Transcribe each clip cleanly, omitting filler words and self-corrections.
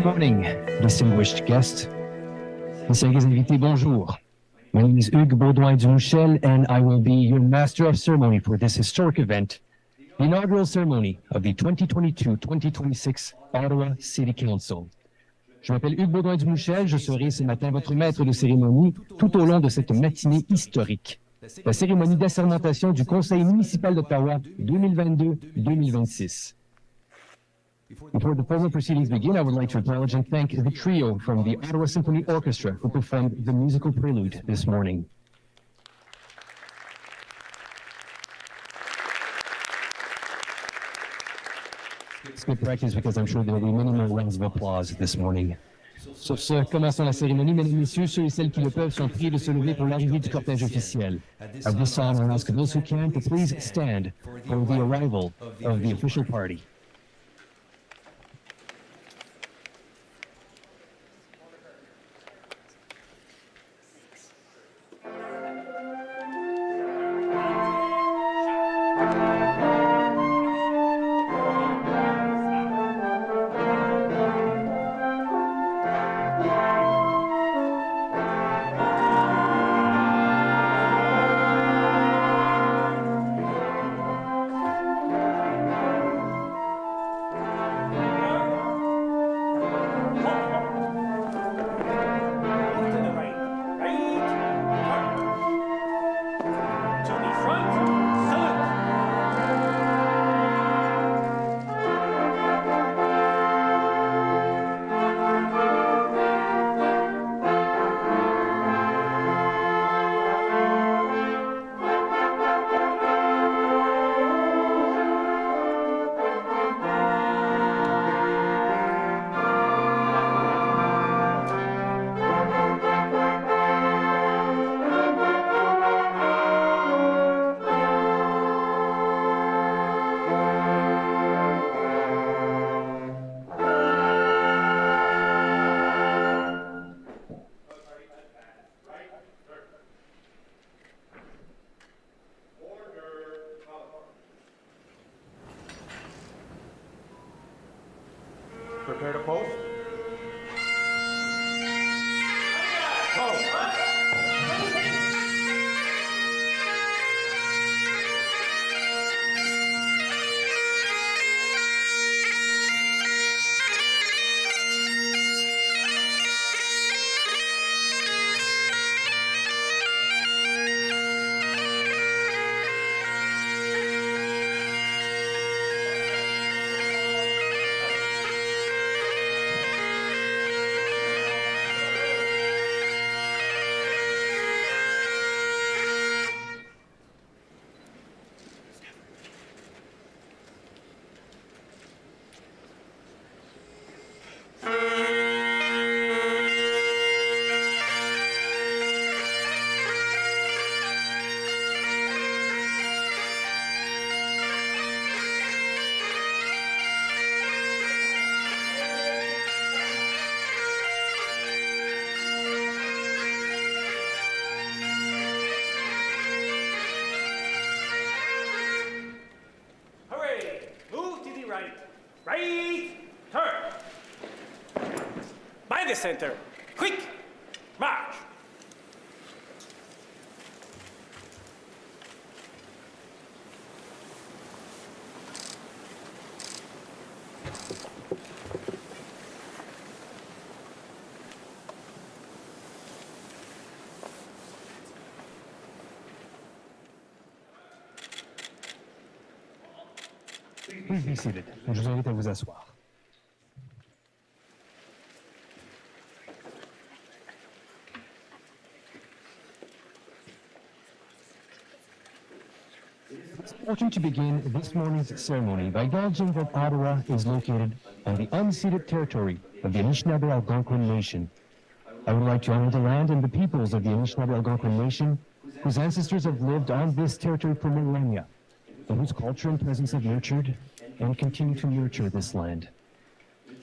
Good morning, distinguished guests. Distinguished invités, bonjour. My name is Hugues Baudouin-Dumouchel, and I will be your master of ceremony for this historic event, the inaugural ceremony of the 2022-2026 Ottawa City Council. Je m'appelle Hugues Baudouin-Dumouchel, je serai ce matin votre maître de cérémonie tout au long de cette matinée historique, la cérémonie d'assermentation du Conseil municipal d'Ottawa 2022-2026. Before the formal proceedings begin, I would like to acknowledge and thank the trio from the Ottawa Symphony Orchestra who performed the musical prelude this morning. It's good practice because I'm sure there will be many more rounds of applause this morning. Sur ce, commençons la cérémonie. Mesdames et messieurs, ceux et celles qui le peuvent sont priés de se lever pour l'arrivée du cortège officiel. At this time, I ask those who can to please stand for the arrival of the official party. Prepare to post. Right turn. By the center. Quick. March. Please be seated. Je vous invite à vous asseoir. It's important to begin this morning's ceremony by acknowledging that Ottawa is located on the unceded territory of the Anishinaabe Algonquin Nation. I would like to honor the land and the peoples of the Anishinaabe Algonquin Nation, whose ancestors have lived on this territory for millennia, and whose culture and presence have nurtured and continue to nurture this land.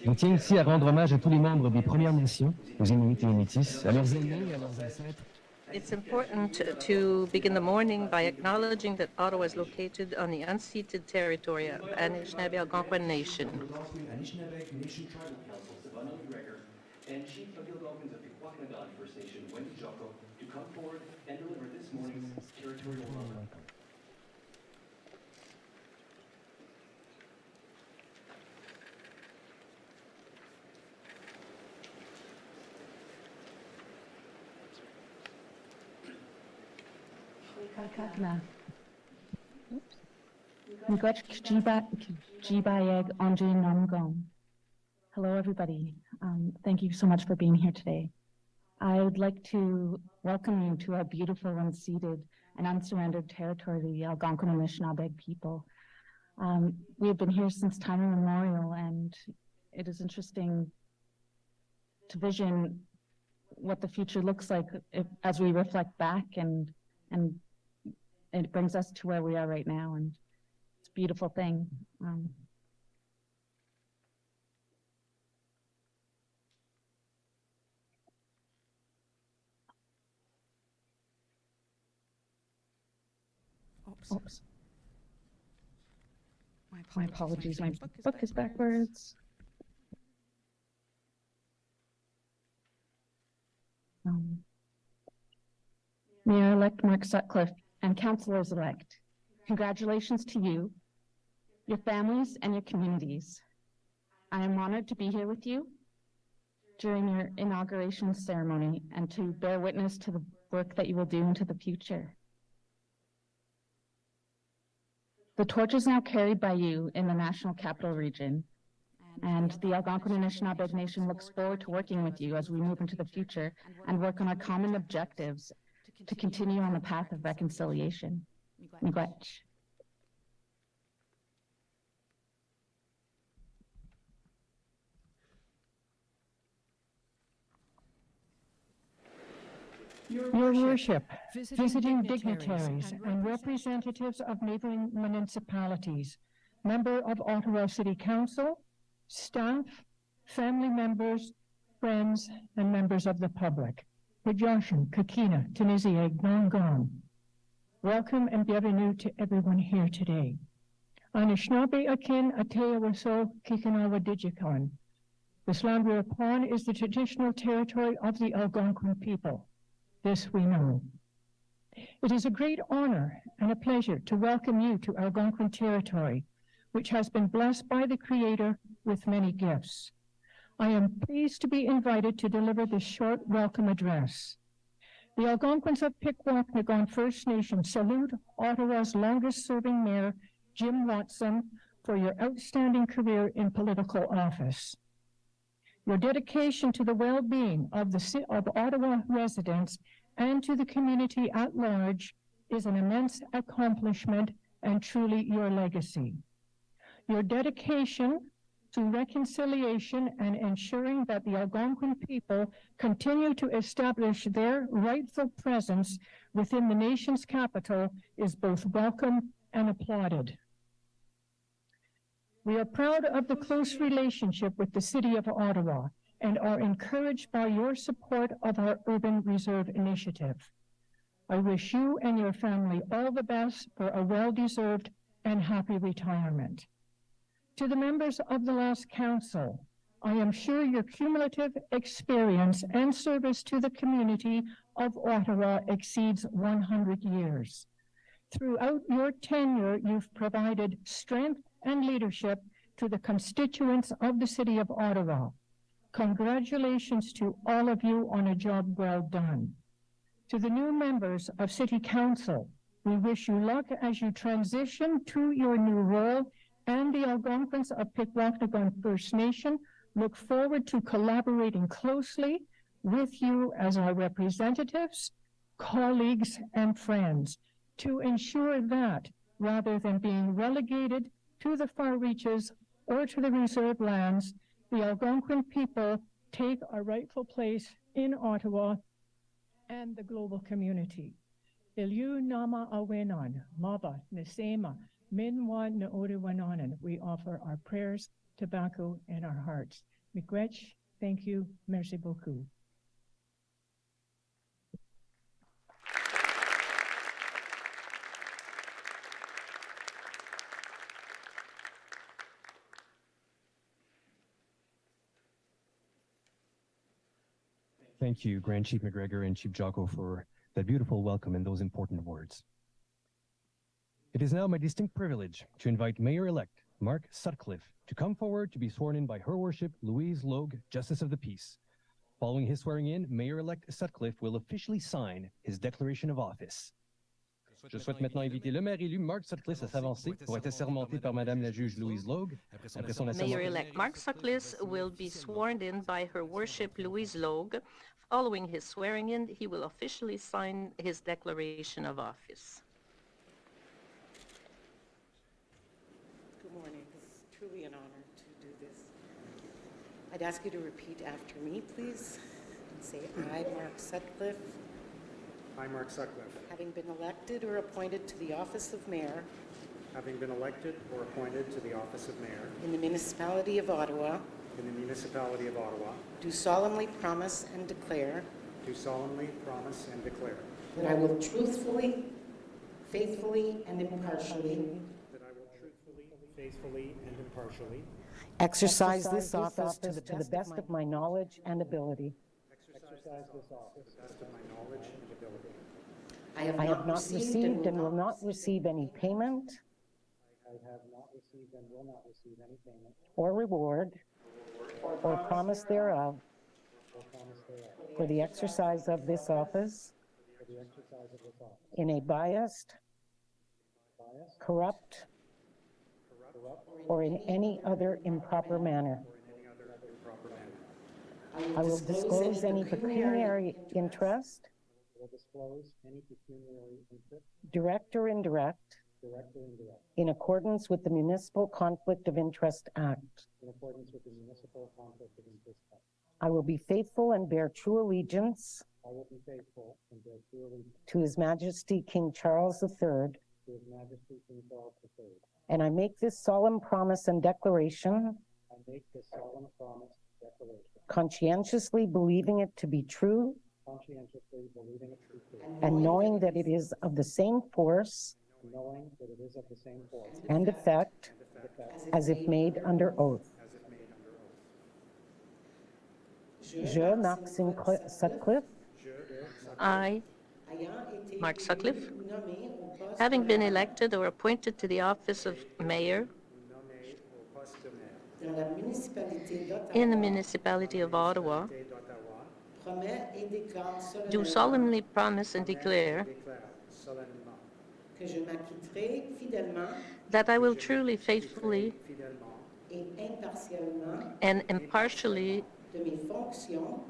Je tiens ici à rendre hommage à tous les membres des Premières Nations, aux Inuits et Métis, à leurs aînés et à leurs ancêtres, It's important to begin the morning by acknowledging that Ottawa is located on the unceded territory of Anishinaabe Algonquin Nation. Anishinaabe Nation Tribal Council, Savannah McGregor, and Chief of the Algonquins of Pikwakanagan First Nation, Wendy Jocko, to come forward and deliver this morning's territorial welcome. Hello, everybody. Thank you so much for being here today. I would like to welcome you to our beautiful, unceded, and unsurrendered territory, the Algonquin and Anishinaabe people. We have been here since time immemorial, and it is interesting to vision what the future looks like as we reflect back, and it brings us to where we are right now, and it's a beautiful thing. Oops. My apologies. My book is backwards. Mayor-elect Mark Sutcliffe and councillors-elect, congratulations to you, your families, and your communities. I am honored to be here with you during your inauguration ceremony and to bear witness to the work that you will do into the future. The torch is now carried by you in the National Capital Region, and the Algonquin and Anishinaabe Nation looks forward to working with you as we move into the future and work on our common objectives to continue on the path of reconciliation. Miigwech. Your Worship, visiting dignitaries and representatives of neighboring municipalities, member of Ottawa City Council, staff, family members, friends, and members of the public. Pujoshin, Kakina, Tunisia, Gongon. Welcome and bienvenue to everyone here today. Anishinaabe Akin Ateawaso Kikanawa Digikon. This land we're upon is the traditional territory of the Algonquin people. This we know. It is a great honor and a pleasure to welcome you to Algonquin territory, which has been blessed by the Creator with many gifts. I am pleased to be invited to deliver this short welcome address. The Algonquins of Pikwakanagan First Nation salute Ottawa's longest-serving mayor, Jim Watson, for your outstanding career in political office. Your dedication to the well-being of Ottawa residents and to the community at large is an immense accomplishment and truly your legacy. Your dedication to reconciliation and ensuring that the Algonquin people continue to establish their rightful presence within the nation's capital is both welcome and applauded. We are proud of the close relationship with the City of Ottawa and are encouraged by your support of our Urban Reserve Initiative. I wish you and your family all the best for a well-deserved and happy retirement. To the members of the last council, I am sure your cumulative experience and service to the community of Ottawa exceeds 100 years. Throughout your tenure, you've provided strength and leadership to the constituents of the City of Ottawa. Congratulations to all of you on a job well done. To the new members of City Council, we wish you luck as you transition to your new role, and the Algonquins of Pikwakanagan First Nation look forward to collaborating closely with you as our representatives, colleagues, and friends to ensure that, rather than being relegated to the far reaches or to the reserve lands, the Algonquin people take a rightful place in Ottawa and the global community. Iliu nama awenan, maba, nesema, minwan naodewananan. We offer our prayers, tobacco, and our hearts. Miigwech, thank you, merci beaucoup. Thank you, Grand Chief McGregor and Chief Jocko, for that beautiful welcome and those important words. It is now my distinct privilege to invite Mayor-elect Mark Sutcliffe to come forward to be sworn in by Her Worship Louise Logue, Justice of the Peace. Following his swearing in, Mayor-elect Sutcliffe will officially sign his declaration of office. Je souhaite maintenant inviter le maire élu Mark Sutcliffe à s'avancer pour être assermenté par Madame la juge Louise Logue. Après son assermentation, Mayor-elect Mark Sutcliffe will be sworn in by Her Worship Louise Logue. Following his swearing in, he will officially sign his declaration of office. Good morning. It's truly an honor to do this. I'd ask you to repeat after me, please, and say, I, Mark Sutcliffe, I, Mark Sutcliffe, having been elected or appointed to the office of mayor having been elected or appointed to the office of mayor in the municipality of Ottawa, in the municipality of Ottawa, do solemnly promise and declare do solemnly promise and declare that I will truthfully, faithfully, and impartially that I will truthfully, faithfully, and impartially exercise this office to the best of my knowledge and ability. exercise this office to the best of my knowledge and ability. I have not received and will not receive any payment I have not received and will not receive any payment or reward or promise thereof or promise thereof for the exercise of this office for the exercise of this office in a biased, biased, corrupt, corrupt, or in any other improper manner. or in any other improper manner. I will disclose any pecuniary interest, I will disclose any pecuniary interest, direct or indirect, direct or indirect, in accordance with the Municipal Conflict of Interest Act. in accordance with the Municipal Conflict of Interest Act. I will be faithful and bear true allegiance I will be faithful and bear true allegiance to His Majesty King Charles III, to His Majesty King Charles III. and I make this solemn promise and declaration I make this solemn promise and declaration, conscientiously believing it to be true conscientiously believing it to be true, and knowing that it is of the same force knowing that it is of the same force and effect and effect as if made under oath. as if made under oath. Je, Mark Sutcliffe, I, Mark Sutcliffe, having been elected or appointed to the office of mayor Nommé au poste de maire in the municipality of Ottawa, d'Ottawa, do solemnly promise and declare déclare solennellement que je m'acquitterai fidèlement that I will truly, faithfully, fidèlement et impartialement and impartially de mes fonctions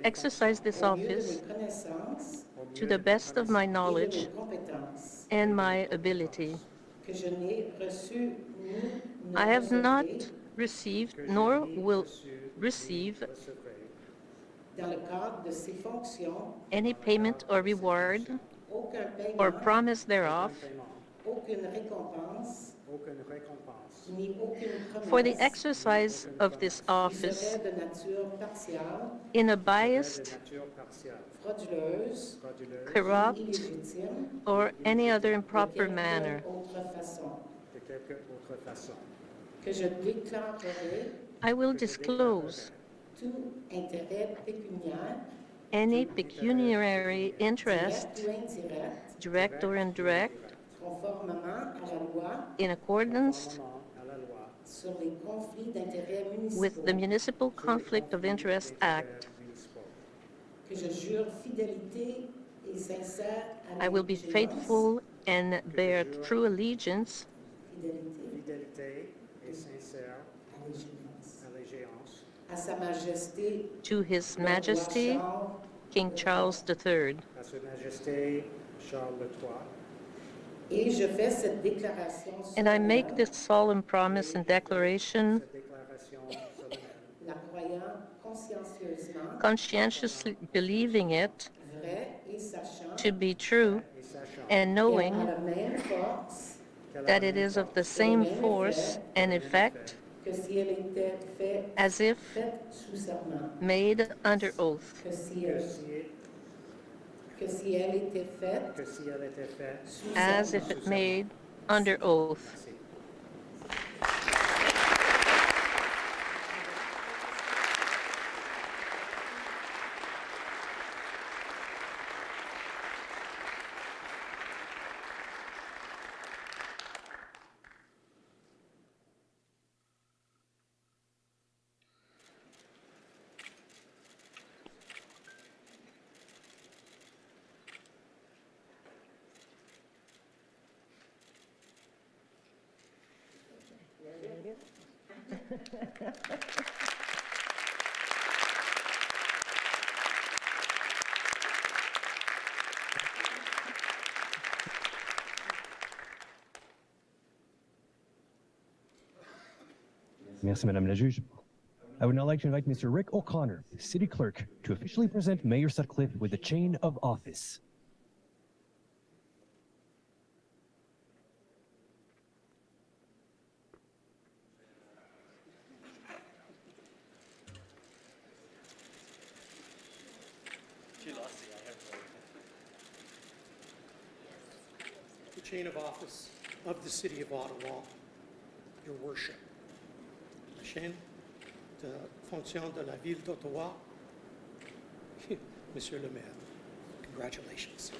exercise this au mieux de office mes connaissances to the best of my et de knowledge mes compétences, and my ability. que je n'ai reçu ni ne I have not recevrai received nor will receive recevrai dans le cadre de ces fonctions any payment or reward aucun or paiement, promise thereof paiement, aucune récompense, aucune récompense, ni aucune for the promesse exercise of this qui office serait de nature partiale, in a de biased, nature partielle, frauduleuse, frauduleuse, corrupt, illégitime, or any other de improper quelque manner. autre façon, de quelque autre façon, que je déclarerai I will disclose tout intérêt pécuniaire, any pecuniary interest, direct ou indirect, direct or indirect, conformément à la loi in accordance conformément à la loi sur les conflits d'intérêts with municipaux, the Municipal Conflict of Interest Act. municipaux. que je jure fidélité et sincère à I will be l'allégeance, faithful and bear true allegiance fidélité, Fidélité et sincère allégeance, allégeance à Sa Majesté to His le roi Majesty Charles, King Charles III. à Sa Majesté Charles III. et je fais cette déclaration And I make solennelle, this solemn promise and declaration, Cette déclaration solennelle, la croyant consciencieusement, conscientiously believing it vraie et sachant to be true et sachant and qu'elle a knowing la même force qu'elle a that la it même is of force the same force and effect que si elle était as if faite sous serment, made under oath, que si que elle était faite que si elle était faite sous as serment. if it made under oath. Merci. Merci, Madame la Juge. I would now like to invite Mr. Rick O'Connor, City Clerk, to officially present Mayor Sutcliffe with the chain of office. The chain of office of the City of Ottawa, Your Worship. La chaîne de fonction de la Ville d'Ottawa, Monsieur le Maire. Congratulations.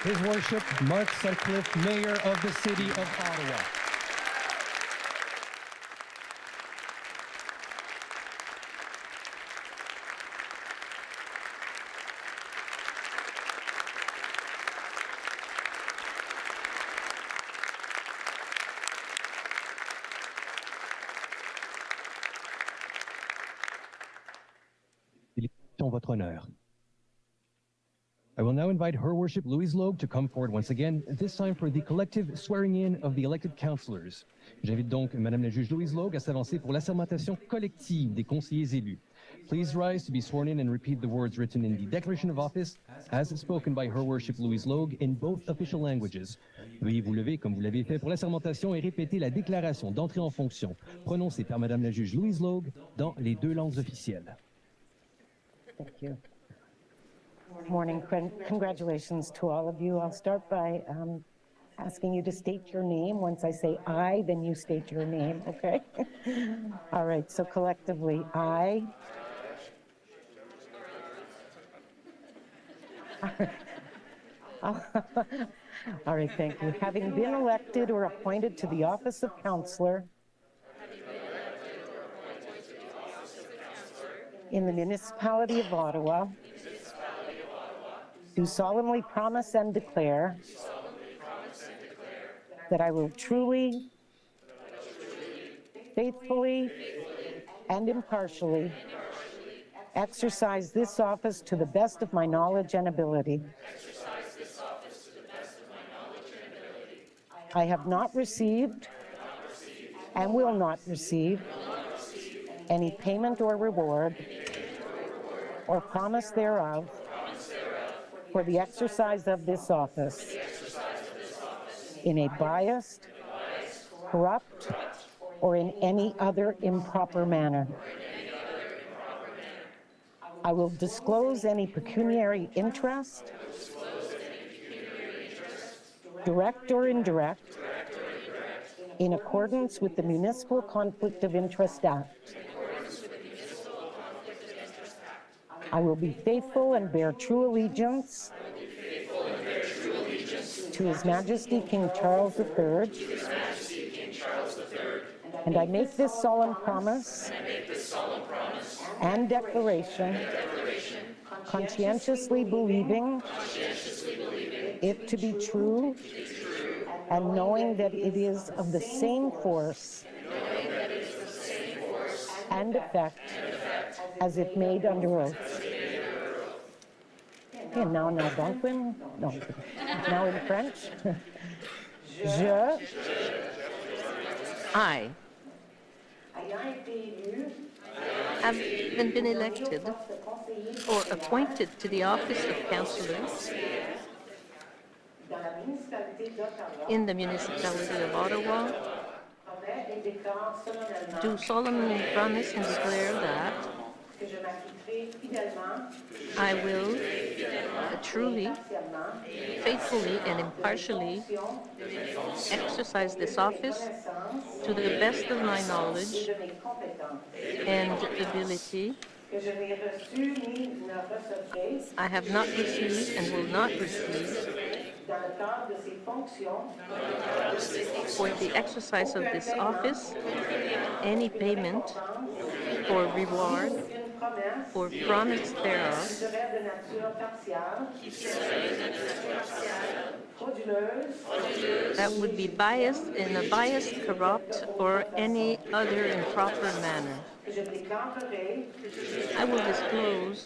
His Worship, Mark Sutcliffe, Mayor of the City of Ottawa. Félicitations, votre honneur. I will now invite Her Worship Louise Logue to come forward once again, this time for the collective swearing-in of the elected councillors. J'invite donc Madame la Juge Louise Logue à s'avancer pour l'assermentation collective des conseillers élus. Please rise to be sworn in and repeat the words written in the Declaration of Office as spoken by Her Worship Louise Logue in both official languages. Veuillez vous lever comme vous l'avez fait pour l'assermentation et répéter la déclaration d'entrée en fonction prononcée par Madame la Juge Louise Logue dans les deux langues officielles. Thank you. Morning. Congratulations to all of you. I'll start by asking you to state your name. Once I say I, then you state your name, okay? All right, so collectively, I. All right, thank you. Having been elected or appointed to the office of councillor in the municipality of Ottawa, do solemnly promise and declare that I will truly, faithfully, and impartially exercise this office to the best of my knowledge and ability. I have not received and will not receive any payment or reward or promise thereof for the exercise of this office in a biased, corrupt, or in any other improper manner. I will disclose any pecuniary interest, direct or indirect, in accordance with the Municipal Conflict of Interest Act. I will be faithful and bear true allegiance to His Majesty King Charles III, and I make this solemn promise and declaration, conscientiously believing it to be true and knowing that it is of the same force and effect as if made under oath. Okay, now in Algonquin? No. Now in French? I, having been elected or appointed to the office of councillor in the municipality of Ottawa, do solemnly promise and declare that I will truly, faithfully, and impartially exercise this office to the best of my knowledge and ability. I have not received and will not receive for the exercise of this office any payment or reward or promise thereof serait de nature partiale, frauduleuse, that would be biased in a biased, corrupt, or any other improper manner. je déclarerai I will disclose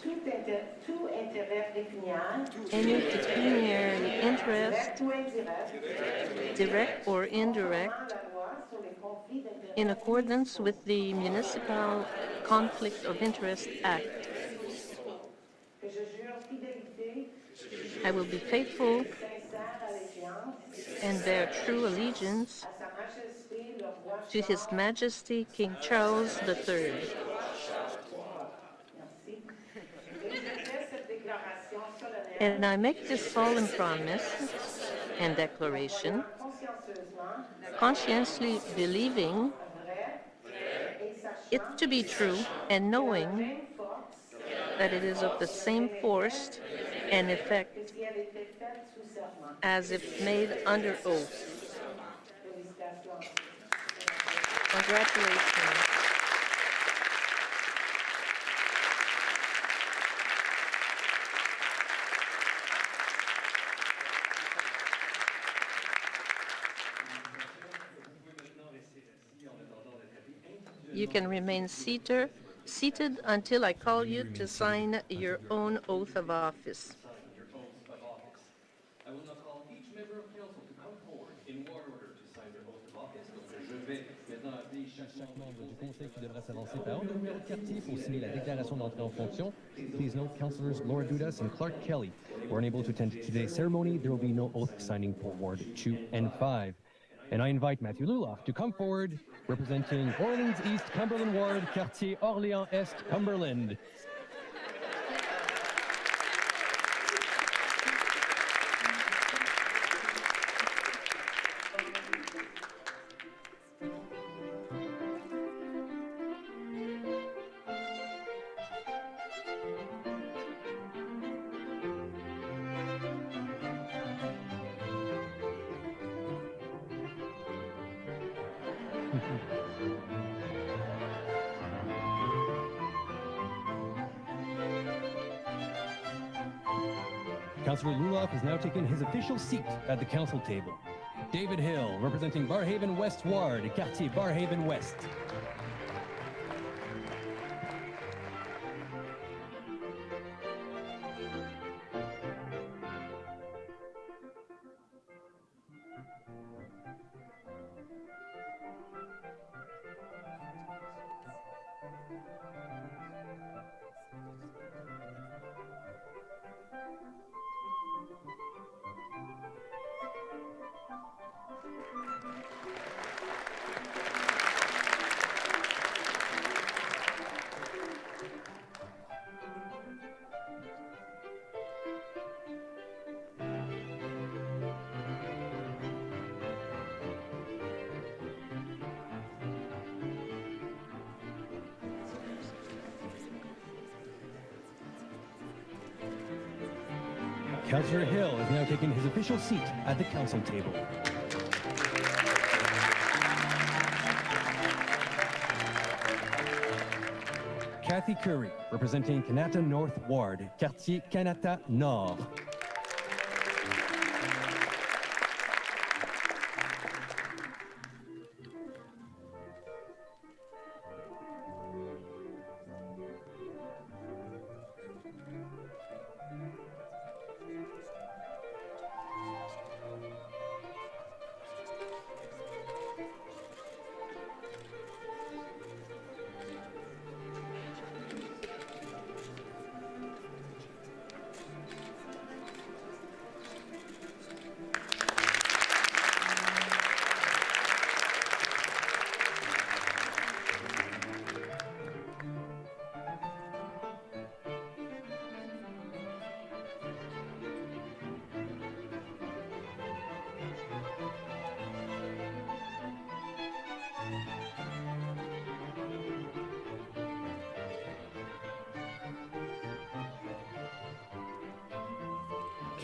tout intérêt pécuniaire, any pecuniary interest, direct ou indirect, direct or indirect, la loi sur les conflits d'intérêts, in accordance with the Municipal Conflict of Interest Act. que je jure fidélité, I will be faithful sincère allégeance and bear true allegiance à Sa Majesté le Roi to His Majesty King Charles III. Merci. Et je fais cette déclaration solennelle And I make this solemn promise and declaration, consciencieusement, conscientiously believing vrai, et sachant it to be true and knowing même force that it is of the same force and effect que si elle était faite sous serment. as if made under oath. Félicitations. Congratulations. You can remain seated until I call you to sign your own oath of office. I will now call each member of council to come forward in ward order to sign their oath of office. Donc, je vais maintenant appeler chaque membre du conseil qui devra s'avancer par ordre de numéro de quartier pour signer la déclaration d'entrée en fonction. Please note, councillors Laura Dudas and Clark Kelly were unable to attend today's ceremony. There will be no oath signing for Ward 2 and 5. And I invite Matthew Luloff to come forward, representing Orleans East Cumberland Ward, Quartier Orléans Est, Cumberland. Councillor Luloff has now taken his official seat at the council table. David Hill, representing Barhaven West Ward, Quartier Barhaven West. Councillor Hill has now taken his official seat at the council table. Kathy Curry, representing Kanata North Ward, Quartier Kanata Nord.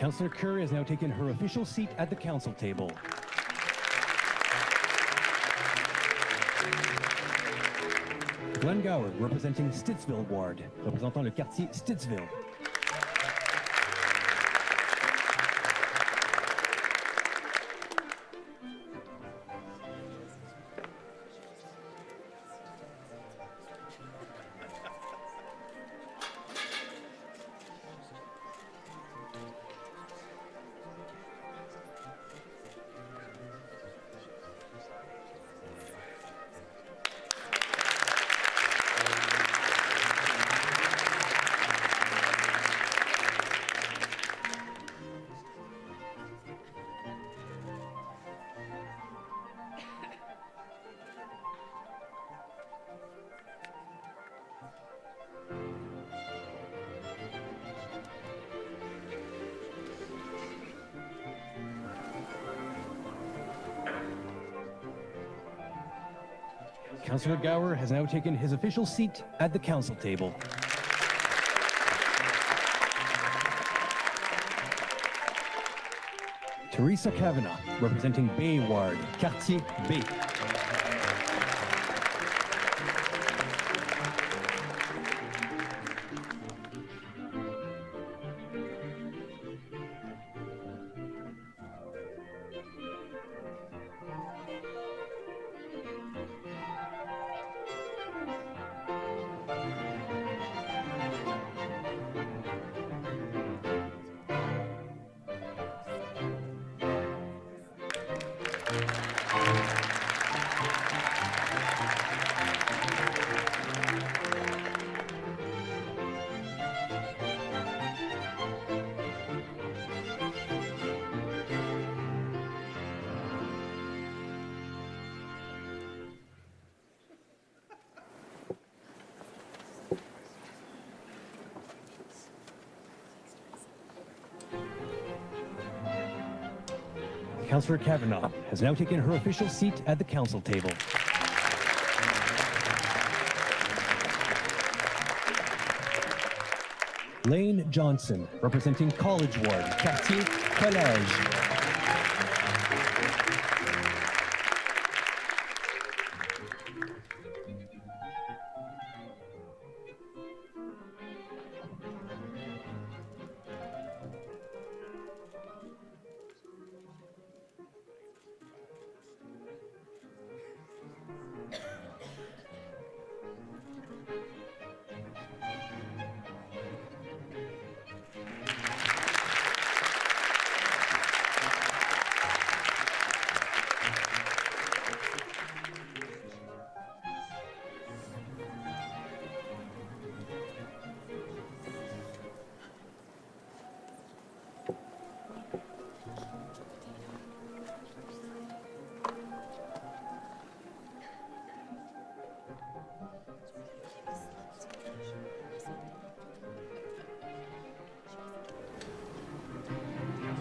Councillor Curry has now taken her official seat at the council table. Glenn Gower, representing Stittsville Ward, représentant le quartier Stittsville. Councillor Gower has now taken his official seat at the council table. Teresa Kavanagh, representing Bay Ward, Quartier B. Councillor Kavanagh has now taken her official seat at the council table. Lane Johnson, representing College Ward, Quartier Collège.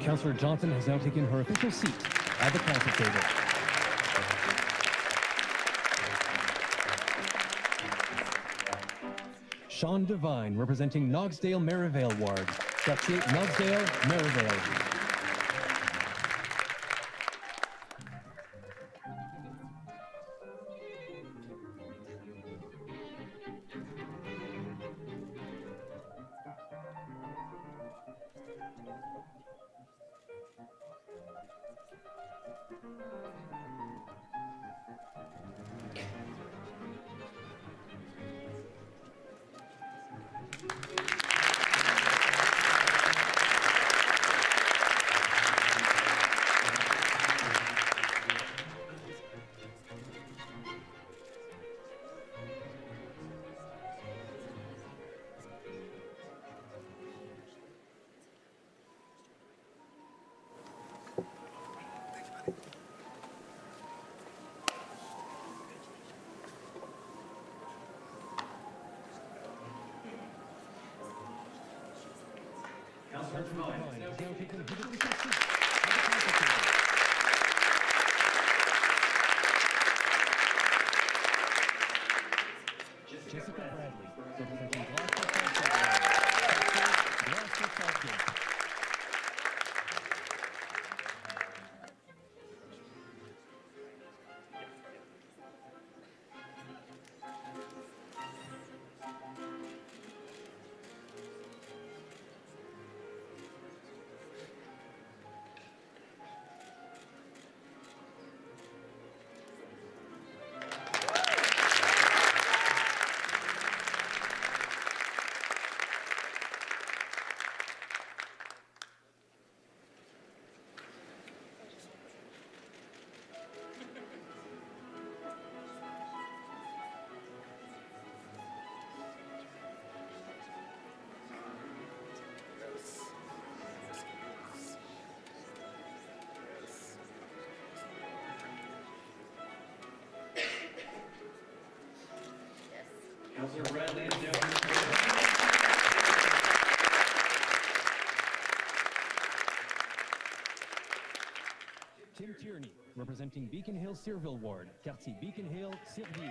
Councillor Johnson has now taken her official seat at the council table. Sean Devine, representing Knoxdale Merivale Ward, Quartier Knoxdale Merivale. Councillor Devine has now taken his official seat at the council table. Jessica Bradley, representing Gloucester Southgate. Tim Tierney, representing Beacon Hill Searville Ward, quartier Beacon Hill, Searville.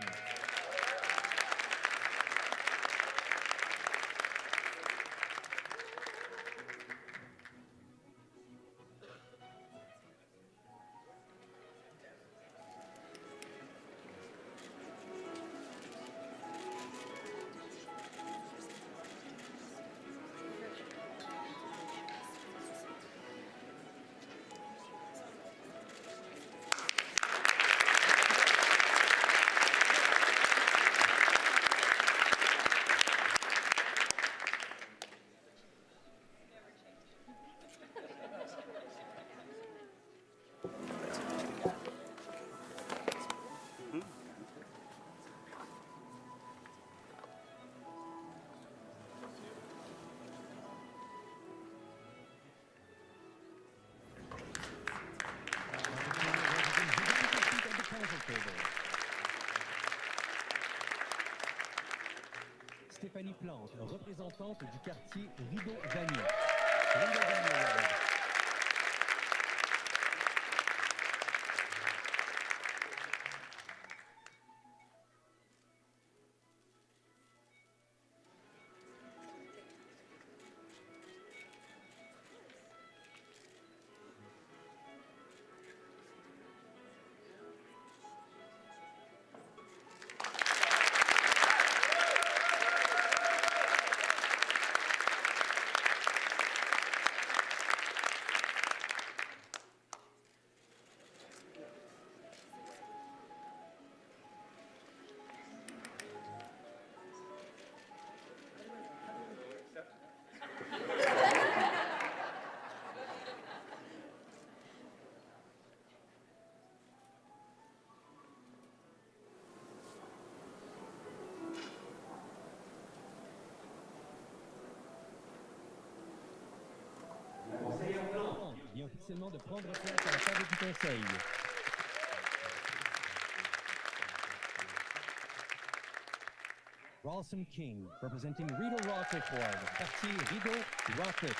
Stéphanie Plante, représentante du quartier Rideau-Vanier. Vient officiellement de prendre place à la table du Conseil. Ralston King, representing Rideau-Rocket Ward, quartier Rideau-Rocket.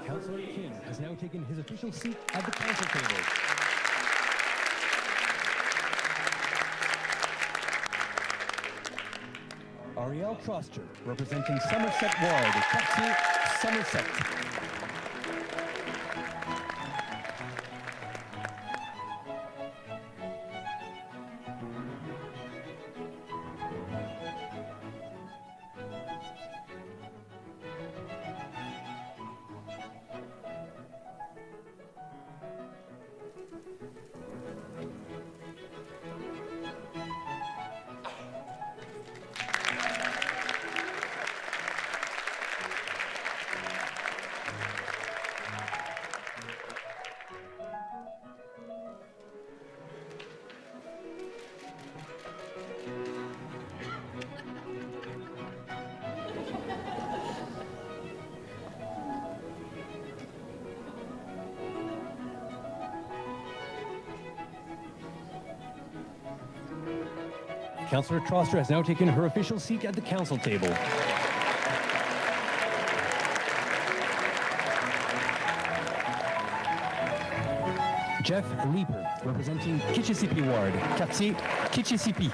Councillor King has now taken his official seat at the council table. Ariel Troster, representing Somerset Ward, quartier Somerset. Councillor Troster has now taken her official seat at the council table. Jeff Leeper, representing Kitchissippi Ward, quartier Kitchissippi.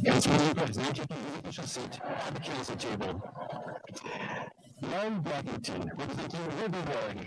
Councilor Minard is now taking his official seat at the council table. Lauren Blackington, representing River Ward.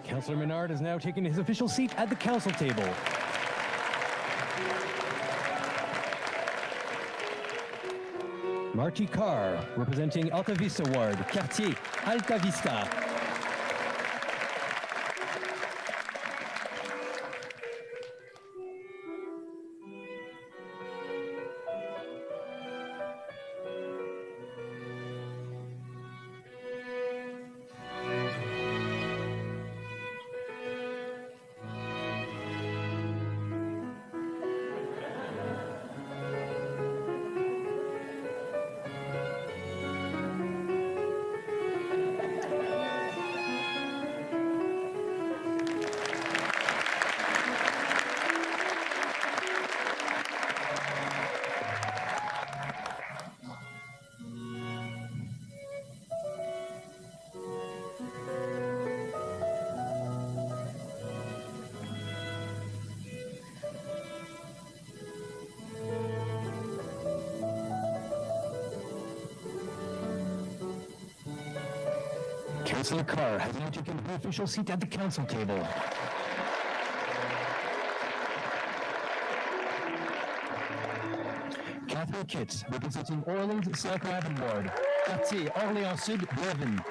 Councillor Minard has now taken his official seat at the council table. Marty Carr, representing Alta Vista Ward, Quartier, Alta Vista. Councillor Carr has now taken her official seat at the council table. Catherine Kitts, representing Orleans South Raven Ward, Quartier, Orléans Sud, Raven.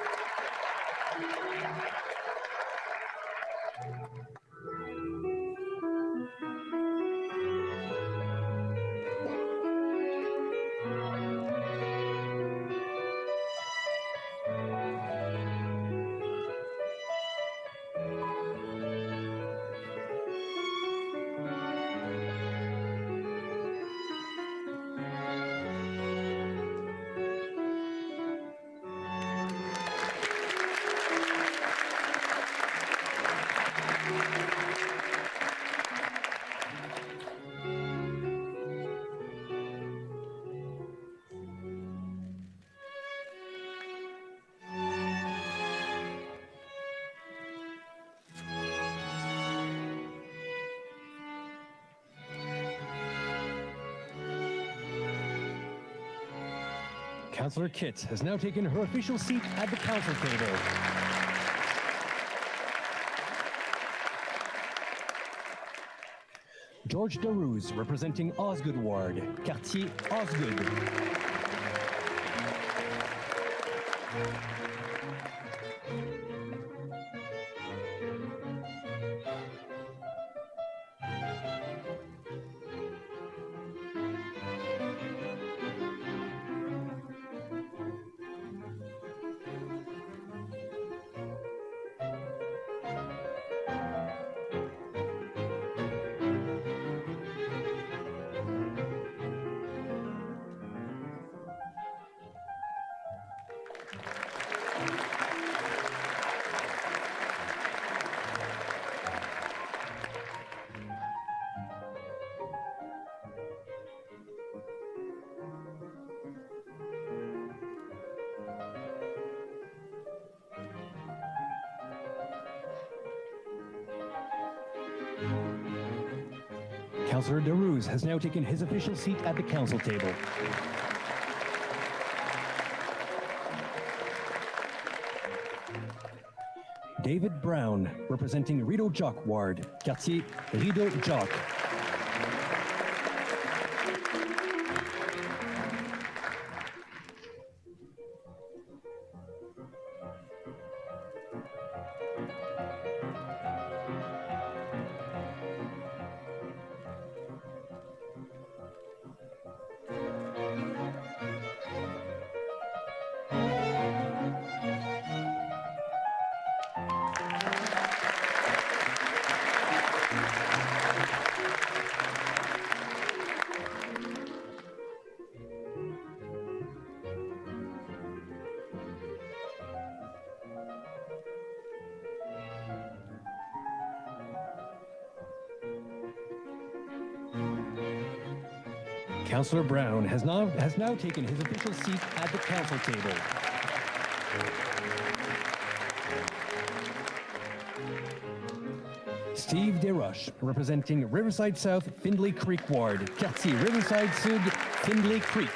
Councillor Kitts has now taken her official seat at the council table. George Darouz, representing Osgood Ward, Quartier Osgood. Councillor Darouz has now taken his official seat at the council table. David Brown, representing Rideau Jock Ward, Quartier Rideau Jock. Councillor Brown has now taken his official seat at the council table. Steve Desroches, representing Riverside South, Findlay Creek Ward, Quartier Riverside Sud, Findlay Creek.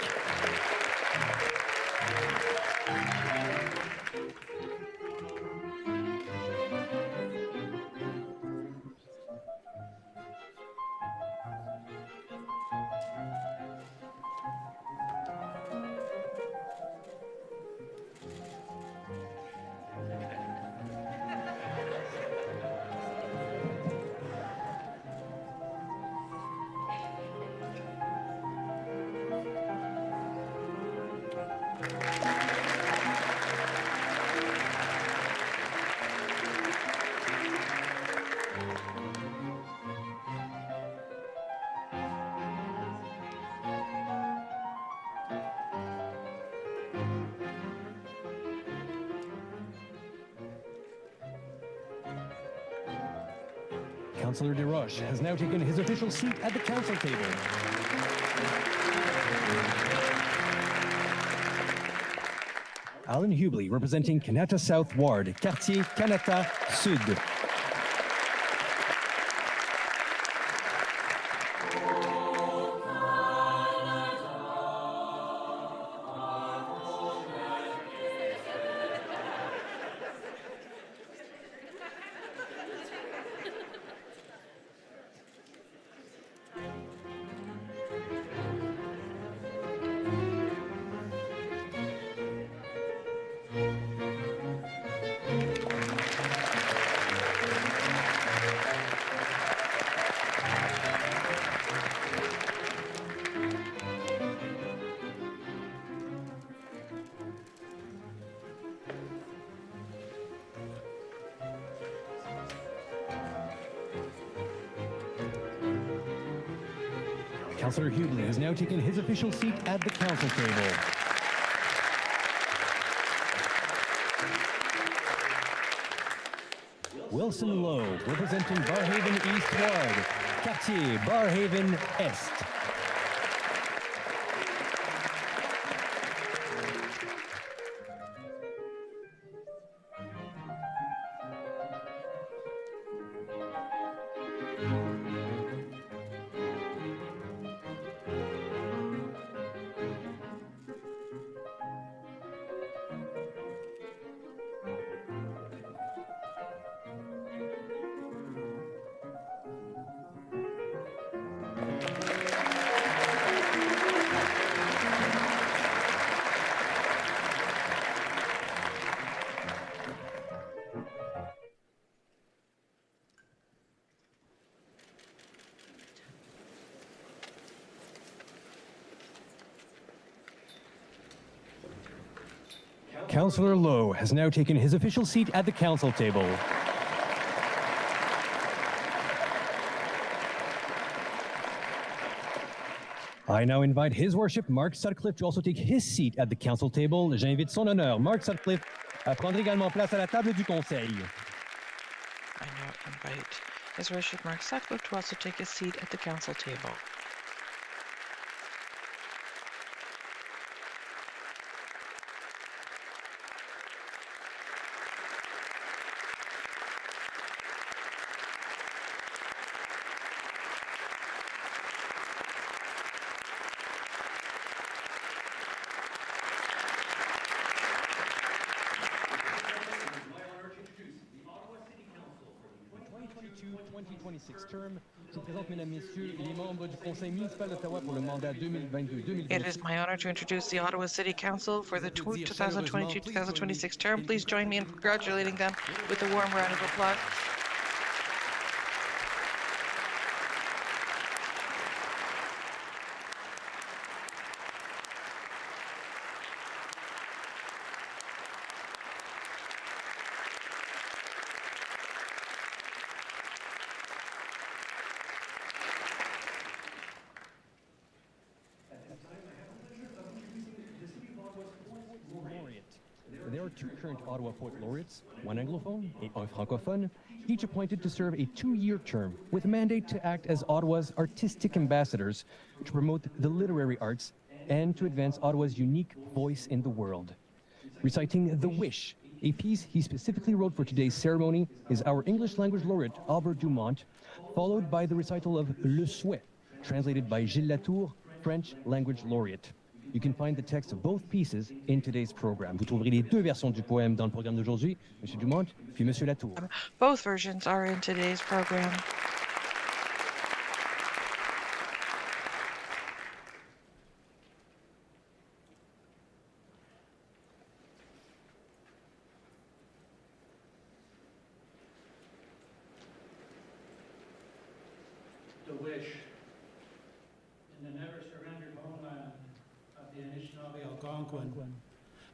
Councillor Desroches has now taken his official seat at the council table. Alan Hubley, representing Kanata South Ward, Quartier Kanata Sud. Councillor Hubley has now taken his official seat at the council table. Wilson Lowe, representing Barhaven East Ward, Quartier Barhaven Est. Councillor Lowe has now taken his official seat at the council table. I now invite His Worship Mark Sutcliffe to also take his seat at the council table. J'invite son honneur, Mark Sutcliffe, à prendre également place à la table du conseil. I now invite His Worship Mark Sutcliffe to also take his seat at the council table. Term. Je vous présente, mesdames, messieurs, les membres du Conseil municipal d'Ottawa pour le mandat 2022-2026. It is my honor to introduce the Ottawa City Council for the 2022-2026 term. Please join me in congratulating them with a warm round of applause. There are two current Ottawa Poet Laureates, one anglophone et un francophone, each appointed to serve a 2-year term with a mandate to act as Ottawa's artistic ambassadors to promote the literary arts and to advance Ottawa's unique voice in the world. Reciting The Wish, a piece he specifically wrote for today's ceremony, is our English language laureate Albert Dumont, followed by the recital of Le Souhait, translated by Gilles Latour, French language laureate. You can find the text of both pieces in today's program. Vous trouverez les deux versions du poème dans le programme d'aujourd'hui, M. Dumont, puis M. Latour. Both versions are in today's program. The wish in the never-surrendered homeland of the Anishinaabe Algonquin,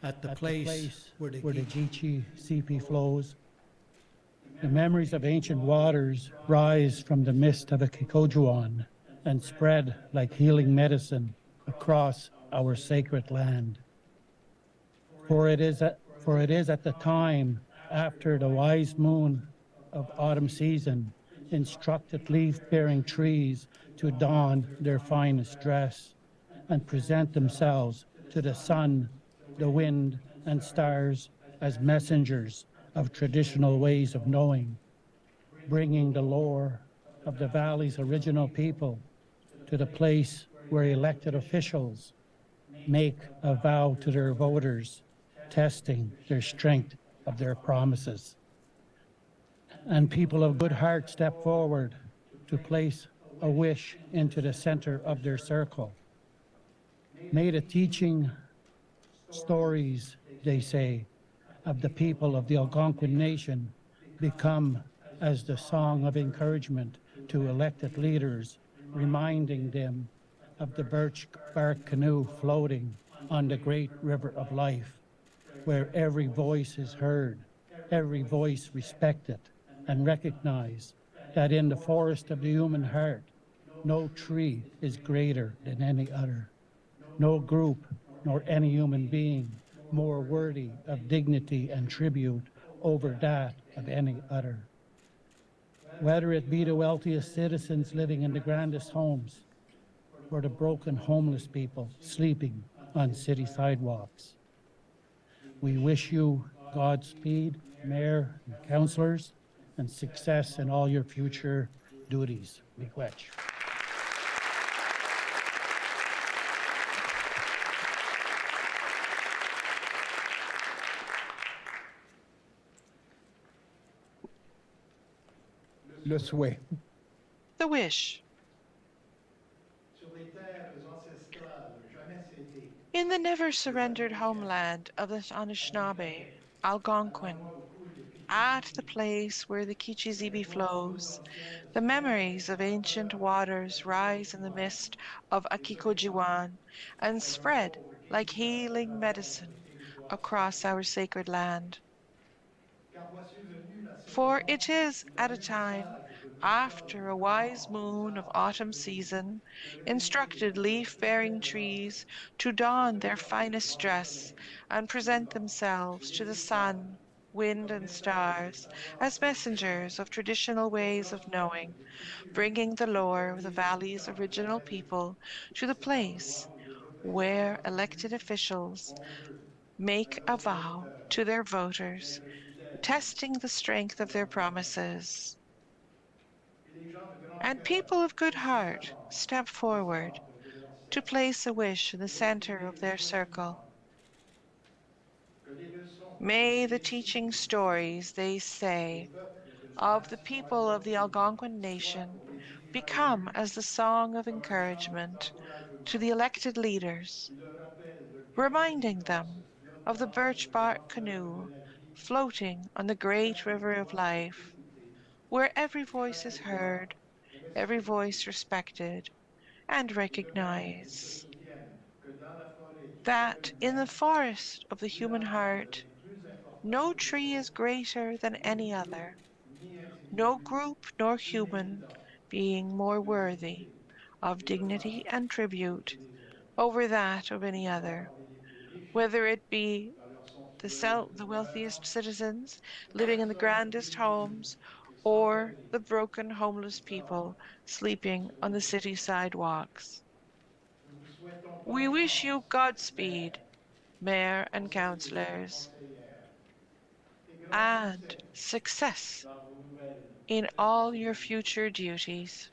at the place where the Geechee CP flows. The memories of ancient waters rise from the mist of a Kikojuan and spread like healing medicine across our sacred land. For it is at the time after the wise moon of autumn season instructed leaf-bearing trees to don their finest dress and present themselves to the sun, the wind, and stars as messengers of traditional ways of knowing, bringing the lore of the valley's original people to the place where elected officials make a vow to their voters, testing their strength of their promises. And people of good heart step forward to place a wish into the center of their circle. May the teaching stories, they say, of the people of the Algonquin Nation become as the song of encouragement to elected leaders, reminding them of the birch bark canoe floating on the great river of life, where every voice is heard, every voice respected, and recognized that in the forest of the human heart, no tree is greater than any other, no group nor any human being more worthy of dignity and tribute over that of any other. Whether it be the wealthiest citizens living in the grandest homes, or the broken homeless people sleeping on city sidewalks. We wish you Godspeed, Mayor and councillors, and success in all your future duties. Miigwech. Le Souhait. The Wish. In the never-surrendered homeland of the Anishinaabe, Algonquin, at the place where the Kichizibi flows, the memories of ancient waters rise in the mist of Akikojiwan and spread like healing medicine across our sacred land. For it is at a time after a wise moon of autumn season instructed leaf-bearing trees to don their finest dress and present themselves to the sun, wind, and stars as messengers of traditional ways of knowing, bringing the lore of the valley's original people to the place where elected officials make a vow to their voters, testing the strength of their promises. And people of good heart step forward to place a wish in the center of their circle. May the teaching stories they say of the people of the Algonquin Nation become as the song of encouragement to the elected leaders, reminding them of the birch bark canoe floating on the great river of life, where every voice is heard, every voice respected and recognized. That in the forest of the human heart, no tree is greater than any other, no group nor human being more worthy of dignity and tribute over that of any other, whether it be the wealthiest citizens living in the grandest homes, or the broken homeless people sleeping on the city sidewalks. We wish you Godspeed, Mayor and Councillors, and success in all your future duties.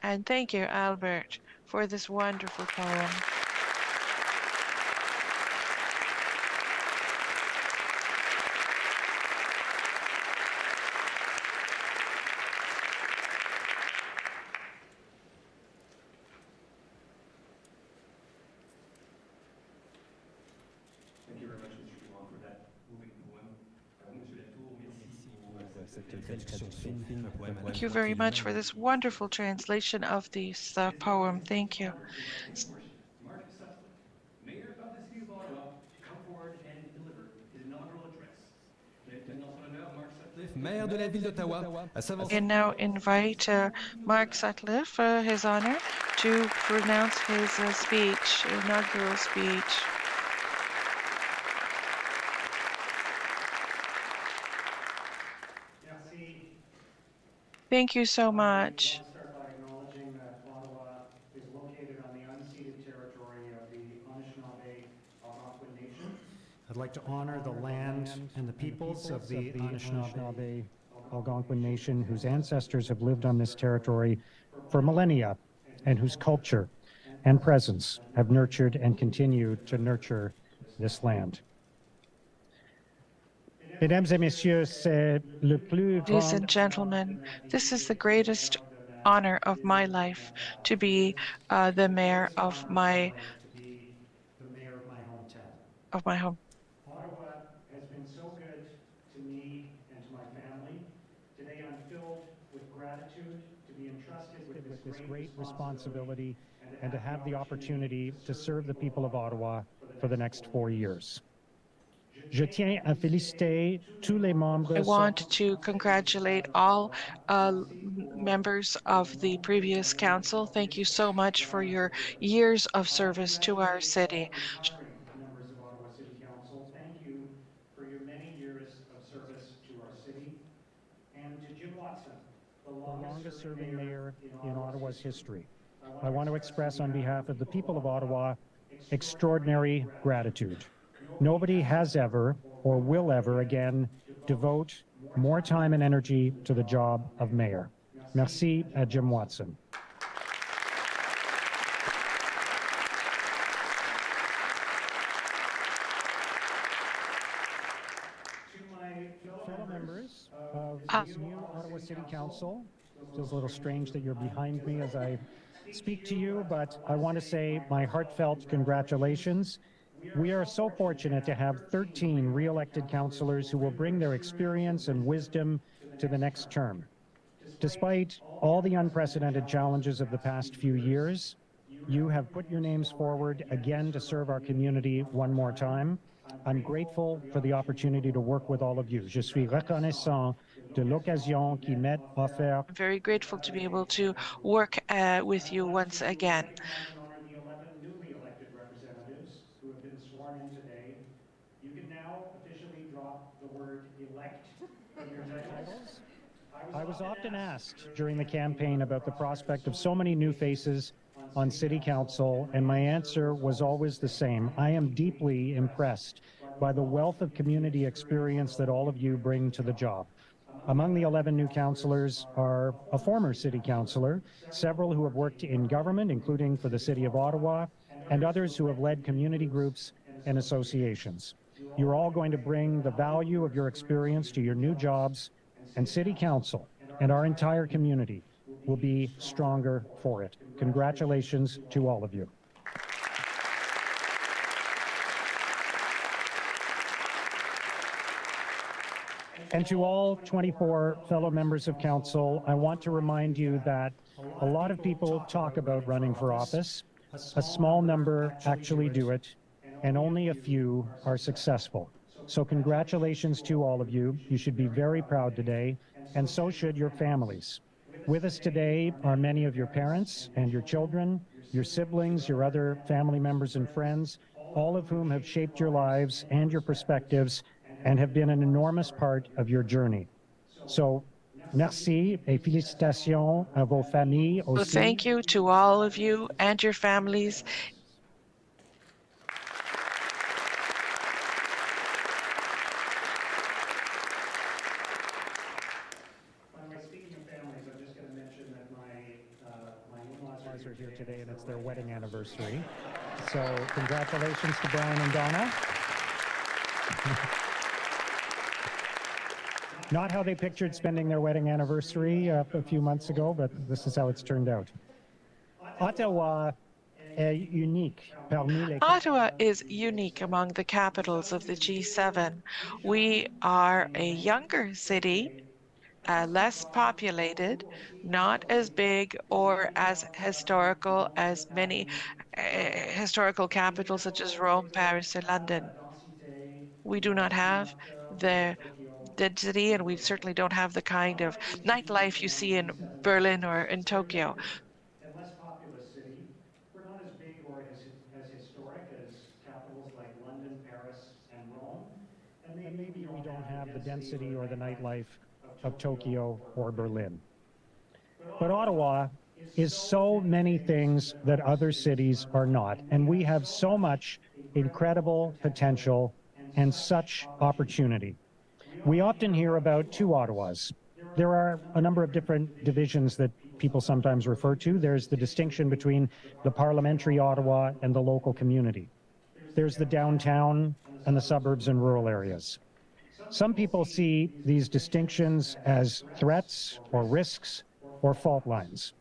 And thank you, Albert, for this wonderful poem. Thank you very much for this wonderful translation of this poem. Thank you. Mark Sutcliffe, Mayor of the City of Ottawa, to come forward and deliver his inaugural address. Maire de la Ville d'Ottawa, à s'avancer. And now invite Mark Sutcliffe, His Honor, to pronounce his speech, inaugural speech. Thank you so much. I want to start by acknowledging that Ottawa is located on the unceded territory of the Anishinaabe Algonquin Nation. I'd like to honor the land and the peoples of the Anishinaabe Algonquin Nation whose ancestors have lived on this territory for millennia and whose culture and presence have nurtured and continue to nurture this land. Mesdames et messieurs, c'est le plus grand... Ladies and gentlemen, this is the greatest honor of my life to be the mayor of my home. Ottawa has been so good to me and to my family. Today I'm filled with gratitude to be entrusted with this great responsibility and to have the opportunity to serve the people of Ottawa for the next 4 years. Je tiens à féliciter tous les membres. I want to congratulate all members of the previous council. Thank you so much for your years of service to our city. Members of Ottawa City Council, thank you for your many years of service to our city. And to Jim Watson, the longest serving mayor in Ottawa's history, I want to express on behalf of the people of Ottawa extraordinary gratitude. Nobody has ever or will ever again devote more time and energy to the job of mayor. Merci à Jim Watson. Fellow members of this new Ottawa City Council, feels a little strange that you're behind me as I speak to you, but I want to say my heartfelt congratulations. We are so fortunate to have 13 re-elected councillors who will bring their experience and wisdom to the next term. Despite all the unprecedented challenges of the past few years, You have put your names forward again to serve our community one more time. I'm grateful for the opportunity to work with all of you. Je suis reconnaissant de l'occasion qui m'est offerte. I'm very grateful to be able to work with you once again. Recognize and honor the 11 newly elected representatives who have been sworn in today. You can now officially drop the word elect from your titles. I was often asked during the campaign about the prospect of so many new faces on City Council, and my answer was always the same. I am deeply impressed by the wealth of community experience that all of you bring to the job. Among the 11 new councillors are a former city councillor, several who have worked in government, including for the City of Ottawa, and others who have led community groups and associations. You're all going to bring the value of your experience to your new jobs, and City Council and our entire community will be stronger for it. Congratulations to all of you. And to all 24 fellow members of council, I want to remind you that a lot of people talk about running for office. A small number actually do it, and only a few are successful. So congratulations to all of you. You should be very proud today, and so should your families. With us today are many of your parents and your children, your siblings, your other family members and friends, all of whom have shaped your lives and your perspectives and have been an enormous part of your journey. So, merci et félicitations à vos familles aussi. So thank you to all of you and your families. Are here today, and it's their wedding anniversary. So congratulations to Brian and Donna. Not how they pictured spending their wedding anniversary a few months ago, but this is how it's turned out. Ottawa est unique parmi les... Ottawa is unique among the capitals of the G7. We are a younger city, less populated, not as big or as historical as many historical capitals such as Rome, Paris, and London. We do not have the density, and we certainly don't have the kind of nightlife you see in Berlin or in Tokyo. And less populous city. We're not as big or as historic as capitals like London, Paris, and Rome. And maybe we don't have the density or the nightlife of Tokyo or Berlin. But Ottawa is so many things that other cities are not, and we have so much incredible potential and such opportunity. We often hear about two Ottawas. There are a number of different divisions that people sometimes refer to. There's the distinction between the parliamentary Ottawa and the local community. There's the downtown and the suburbs and rural areas. Some people see these distinctions as threats or risks or fault lines.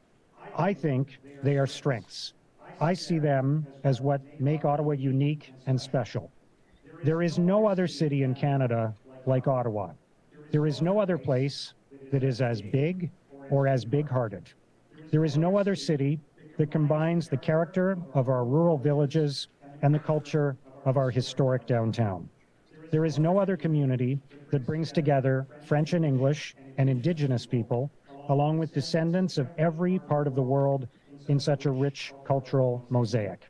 I think they are strengths. I see them as what make Ottawa unique and special. There is no other city in Canada like Ottawa. There is no other place that is as big or as big-hearted. There is no other city that combines the character of our rural villages and the culture of our historic downtown. There is no other community that brings together French and English and Indigenous people, along with descendants of every part of the world in such a rich cultural mosaic.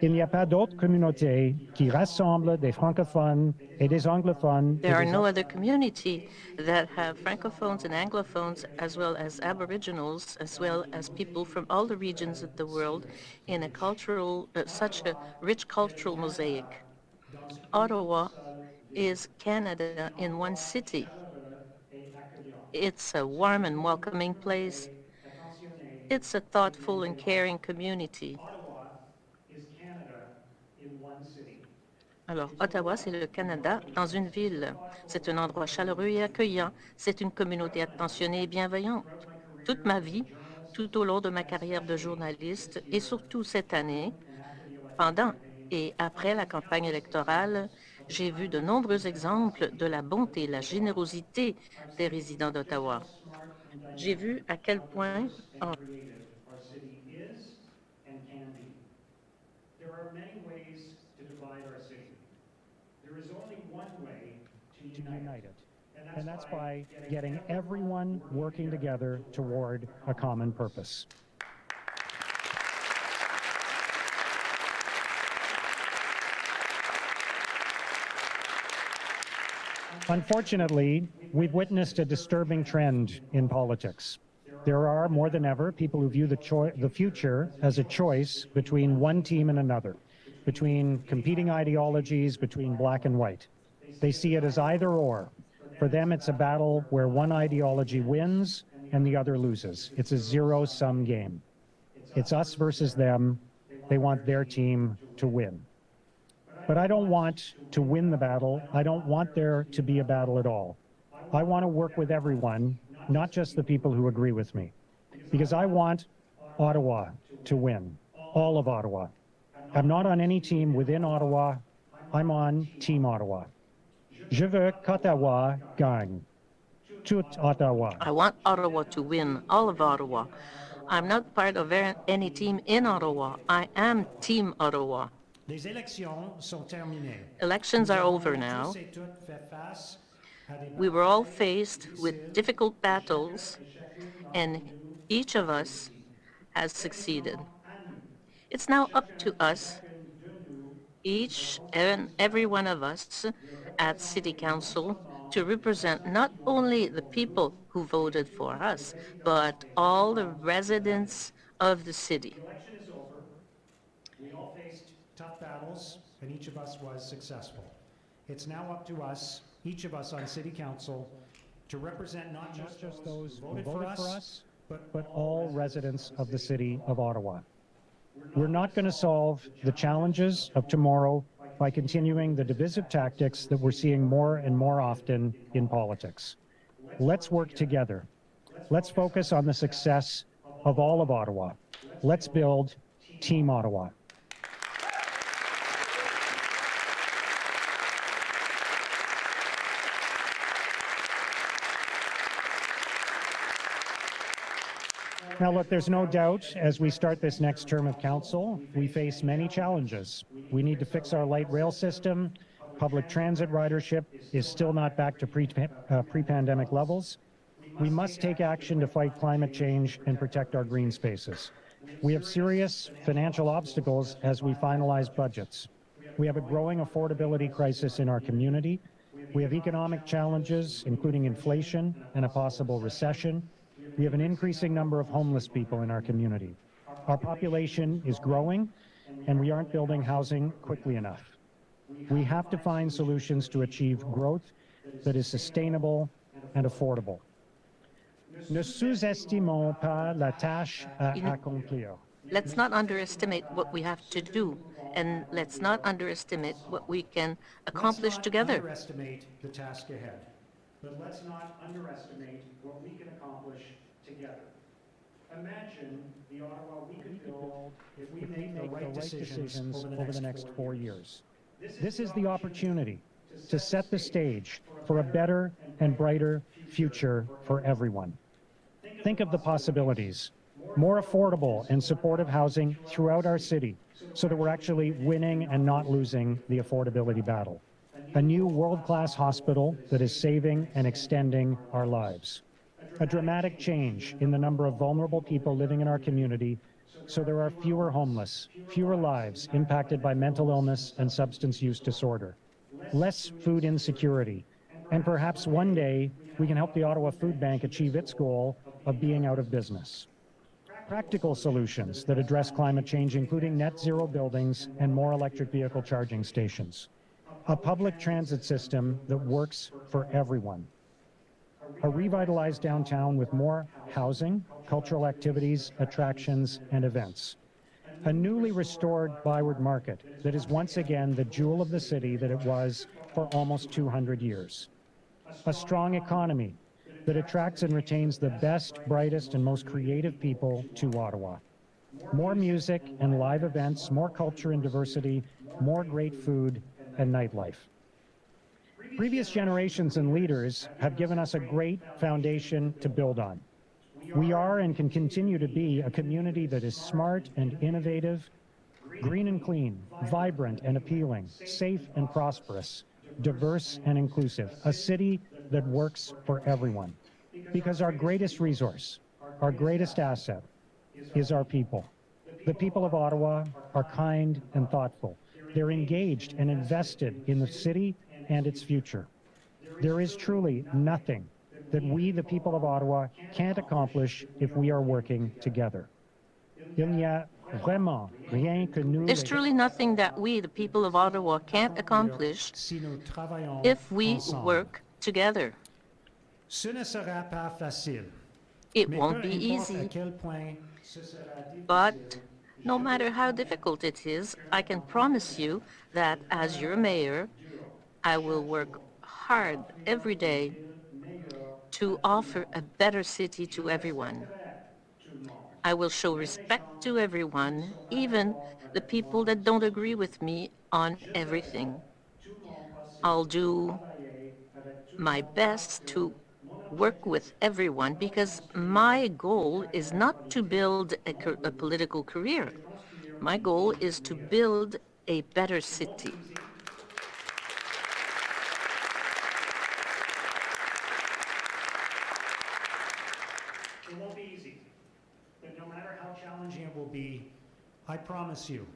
Il n'y a pas d'autre communauté qui rassemble des francophones et des anglophones. There are no other community that have francophones and anglophones, as well as aboriginals, as well as people from all the regions of the world in a cultural, such a rich cultural mosaic. Ottawa is Canada in one city. It's a warm and welcoming place. It's a thoughtful and caring community. Alors, Ottawa, c'est le Canada dans une ville. C'est un endroit chaleureux et accueillant. C'est une communauté attentionnée et bienveillante. Toute ma vie, tout au long de ma carrière de journaliste, et surtout cette année, pendant et après la campagne électorale, j'ai vu de nombreux exemples de la bonté et la générosité des résidents d'Ottawa. J'ai vu à quel point unite it. And that's by getting everyone working together toward a common purpose. Unfortunately, we've witnessed a disturbing trend in politics. There are, more than ever, people who view the future as a choice between one team and another, between competing ideologies, between black and white. They see it as either or. For them, it's a battle where one ideology wins and the other loses. It's a zero-sum game. It's us versus them. They want their team to win. But I don't want to win the battle. I don't want there to be a battle at all. I want to work with everyone, not just the people who agree with me, because I want Ottawa to win, all of Ottawa. I'm not on any team within Ottawa. I'm on Team Ottawa. Je veux qu'Ottawa gagne. Tout Ottawa. I want Ottawa to win, all of Ottawa. I'm not part of any team in Ottawa. I am Team Ottawa. Les élections sont terminées. Elections are over now. We were all faced with difficult battles, and each of us has succeeded. It's now up to us, each and every one of us at City Council, to represent not only the people who voted for us, but all the residents of the city. The election is over. We all faced tough battles, and each of us was successful. It's now up to us, each of us on City Council, to represent not just those who voted for us, but all residents of the City of Ottawa. We're not going to solve the challenges of tomorrow by continuing the divisive tactics that we're seeing more and more often in politics. Let's work together. Let's focus on the success of all of Ottawa. Let's build Team Ottawa. Now, look, there's no doubt as we start this next term of council, we face many challenges. We need to fix our light rail system. Public transit ridership is still not back to pre-pandemic levels. We must take action to fight climate change and protect our green spaces. We have serious financial obstacles as we finalize budgets. We have a growing affordability crisis in our community. We have economic challenges, including inflation and a possible recession. We have an increasing number of homeless people in our community. Our population is growing, and we aren't building housing quickly enough. We have to find solutions to achieve growth that is sustainable and affordable. Ne sous-estimons pas la tâche à accomplir. Let's not underestimate what we have to do, and let's not underestimate what we can accomplish together. Let's not underestimate the task ahead, but let's not underestimate what we can accomplish together. Imagine the Ottawa we could build if we make the right decisions over the next 4 years. This is the opportunity to set the stage for a better and brighter future for everyone. Think of the possibilities. More affordable and supportive housing throughout our city so that we're actually winning and not losing the affordability battle. A new world-class hospital that is saving and extending our lives. A dramatic change in the number of vulnerable people living in our community so there are fewer homeless, fewer lives impacted by mental illness and substance use disorder, less food insecurity, and perhaps one day we can help the Ottawa Food Bank achieve its goal of being out of business. Practical solutions that address climate change, including net zero buildings and more electric vehicle charging stations. A public transit system that works for everyone. A revitalized downtown with more housing, cultural activities, attractions, and events. A newly restored Byward Market that is once again the jewel of the city that it was for almost 200 years. A strong economy that attracts and retains the best, brightest, and most creative people to Ottawa. More music and live events, more culture and diversity, more great food and nightlife. Previous generations and leaders have given us a great foundation to build on. We are and can continue to be a community that is smart and innovative, green and clean, vibrant and appealing, safe and prosperous, diverse, and inclusive, a city that works for everyone. Because our greatest resource, our greatest asset, is our people. The people of Ottawa are kind and thoughtful. They're engaged and invested in the city and its future. There is truly nothing that we, the people of Ottawa, can't accomplish if we are working together. Il n'y a vraiment rien que nous, There's truly nothing that we, the people of Ottawa, can't accomplish si nous travaillons if we ensemble. work together. Ce ne sera pas facile. It Mais won't peu be importe à easy, quel point ce sera but difficile, no matter how difficult it is, I can promise you that as your mayor, I will work hard every day to offer a better city to everyone. I will show respect to everyone, even the people that don't agree with me on everything. I'll do my best to work with everyone because my goal is not to build a political career. My goal is to build a better city. it won't be easy. But no matter how challenging it will be, I promise you,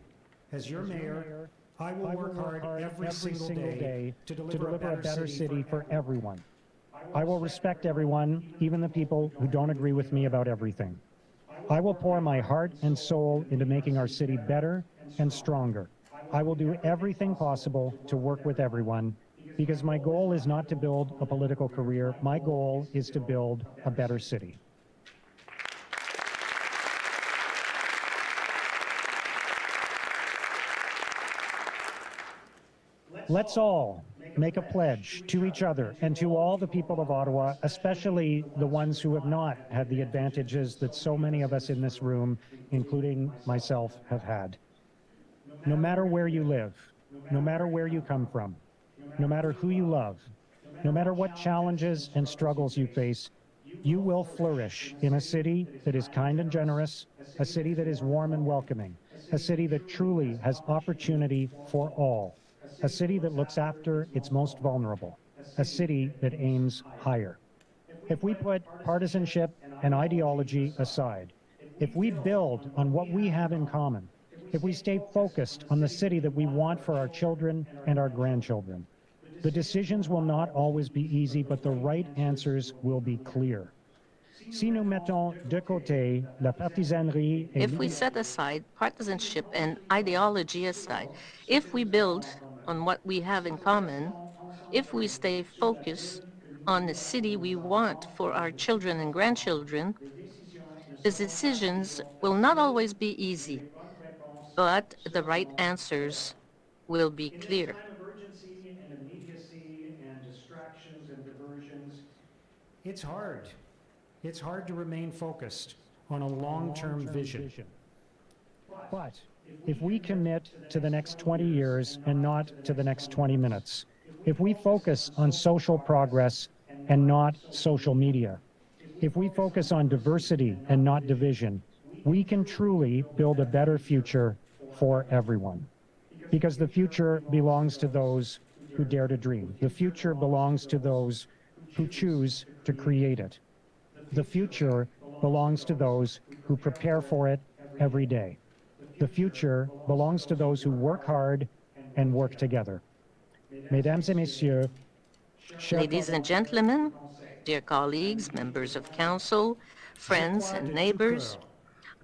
as your mayor, I will work hard every single day to deliver a better city for everyone. I will respect everyone, even the people who don't agree with me about everything. I will pour my heart and soul into making our city better and stronger. I will do everything possible to work with everyone because my goal is not to build a political career. My goal is to build a better city. Let's all make a pledge to each other and to all the people of Ottawa, especially the ones who have not had the advantages that so many of us in this room, including myself, have had. No matter where you live, no matter where you come from, no matter who you love, no matter what challenges and struggles you face, you will flourish in a city that is kind and generous, a city that is warm and welcoming, a city that truly has opportunity for all, a city that looks after its most vulnerable, a city that aims higher. If we put partisanship and ideology aside, if we build on what we have in common, if we stay focused on the city that we want for our children and our grandchildren, the decisions will not always be easy, but the right answers will be clear. Si nous mettons de côté la partisanerie et If we set aside partisanship and ideology aside, if we build on what we have in common, if we stay focused on the city we want for our children and grandchildren, the decisions will not always be easy, but the right answers will be clear. In this time of urgency and immediacy and distractions and diversions, it's hard. It's hard to remain focused on a long-term vision. But if we commit to the next 20 years and not to the next 20 minutes, if we focus on social progress and not social media, if we focus on diversity and not division, we can truly build a better future for everyone. Because the future belongs to those who dare to dream. The future belongs to those who choose to create it. The future belongs to those who prepare for it every day. The future belongs to those who work hard and work together. Mesdames et messieurs, Ladies and gentlemen, dear colleagues, members of council, friends and neighbors,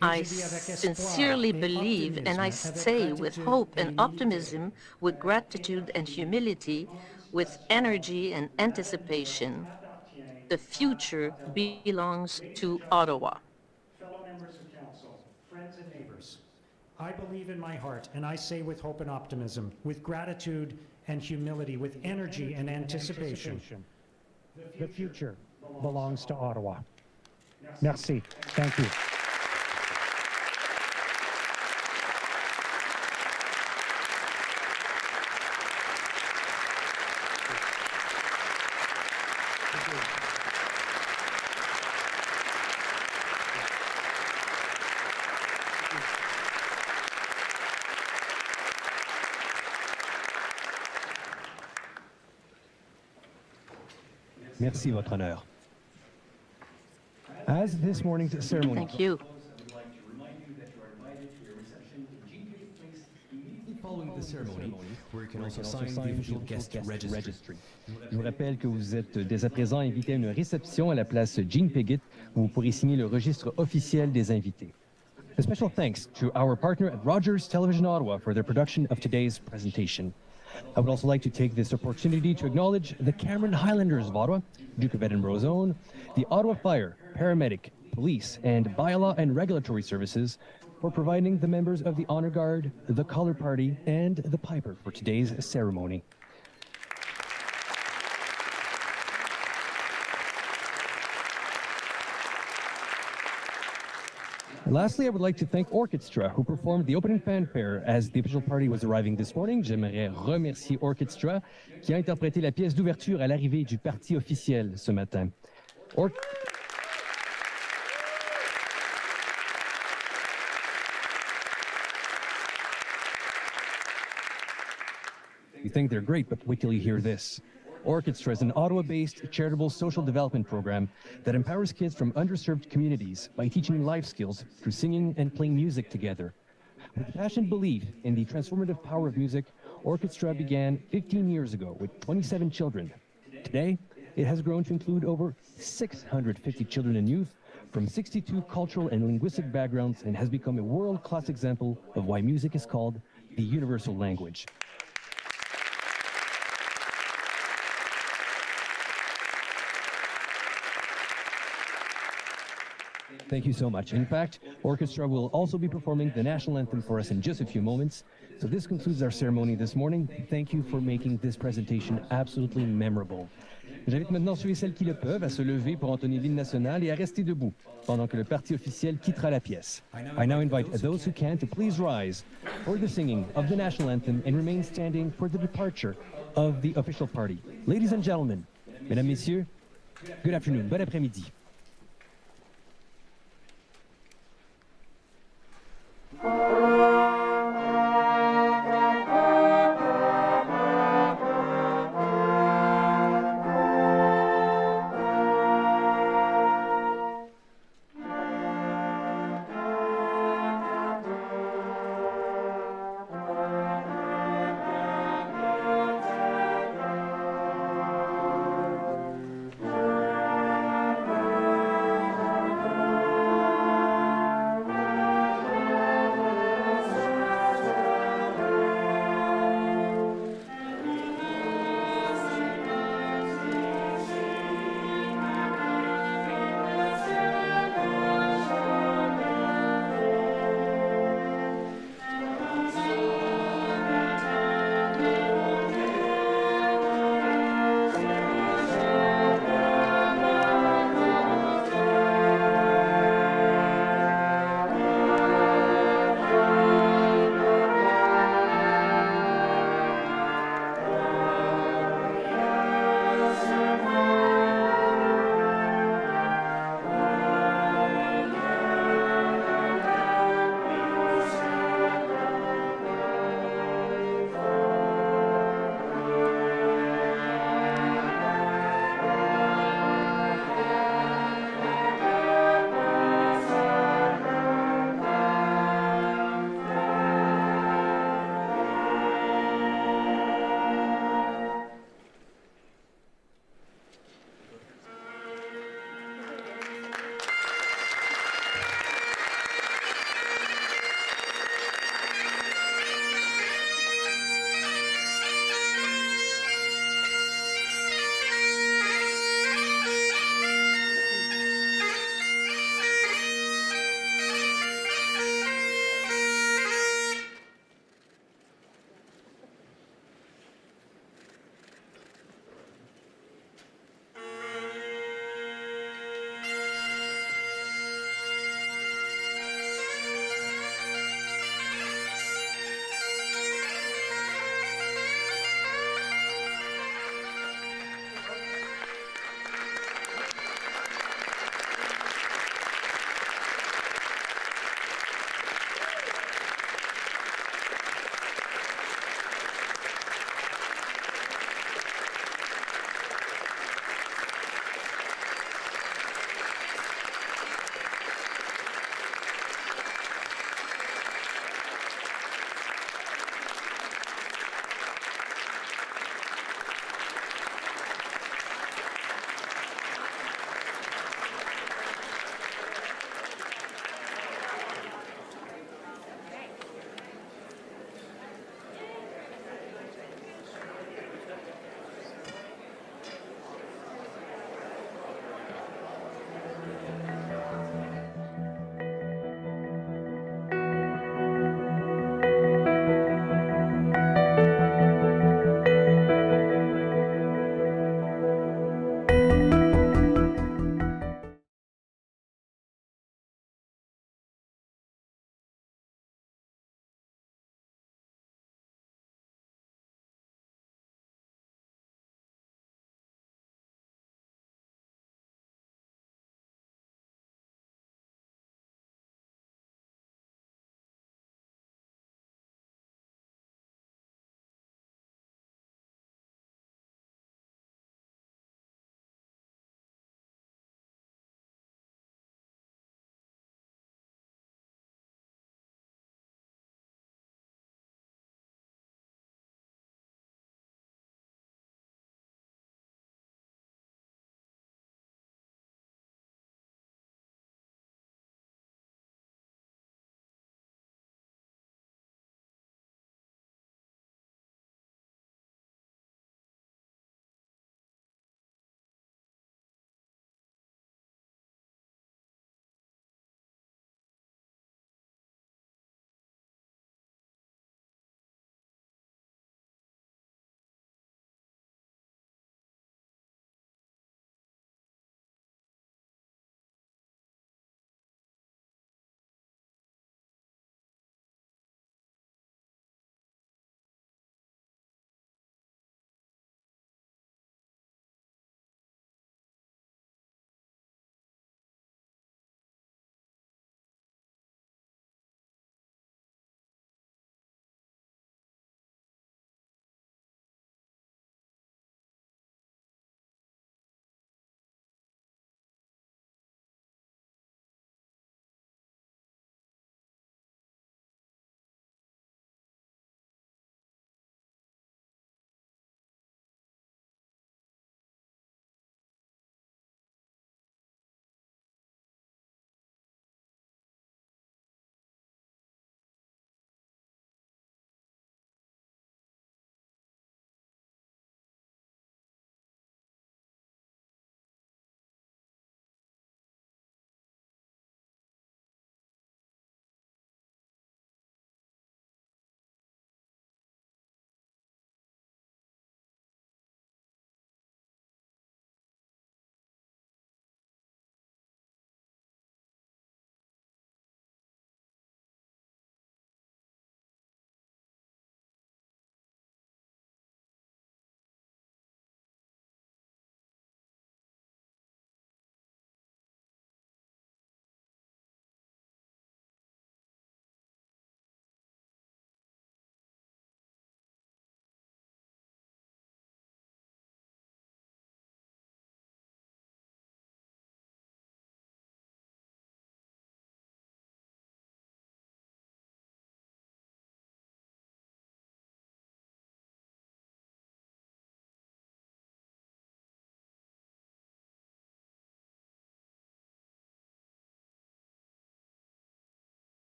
I sincerely believe, and I say with hope and optimism, with gratitude and humility, with energy and anticipation, the future belongs to Ottawa. fellow members of council, friends and neighbors, I believe in my heart, and I say with hope and optimism, with gratitude and humility, with energy and anticipation, the future belongs to Ottawa. Merci. Thank you. Merci, Votre Honneur. As this morning's ceremony Thank you. Following the ceremony, where you can also sign the official guest registry. Je vous rappelle que vous êtes dès à présent invité à une réception à la place Jean Piggott, où vous pourrez signer le registre officiel des invités. A special thanks to our partner at Rogers Television Ottawa for their production of today's presentation. I would also like to take this opportunity to acknowledge the Cameron Highlanders of Ottawa, Duke of Edinburgh's own, the Ottawa Fire, Paramedic, Police, and Bylaw and Regulatory Services for providing the members of the Honor Guard, the Colour Party, and the Piper for today's ceremony. Lastly, I would like to thank Orchestra, who performed the opening fanfare as the official party was arriving this morning. J'aimerais remercier Orchestra, qui a interprété la pièce d'ouverture à l'arrivée du parti officiel ce matin. You think they're great, but wait till you hear this. Orchestra is an Ottawa-based charitable social development program that empowers kids from underserved communities by teaching life skills through singing and playing music together. With a passionate belief in the transformative power of music, Orchestra began 15 years ago with 27 children. Today, it has grown to include over 650 children and youth from 62 cultural and linguistic backgrounds and has become a world-class example of why music is called the universal language. Thank you so much. In fact, Orchestra will also be performing the national anthem for us in just a few moments. So this concludes our ceremony this morning. Thank you for making this presentation absolutely memorable. J'invite maintenant ceux et celles qui le peuvent à se lever pour entonner l'hymne national et à rester debout pendant que le parti officiel quittera la pièce. I now invite those who can to please rise for the singing of the national anthem and remain standing for the departure of the official party. Ladies and gentlemen, mesdames, messieurs, good afternoon, bon après-midi. Thank you.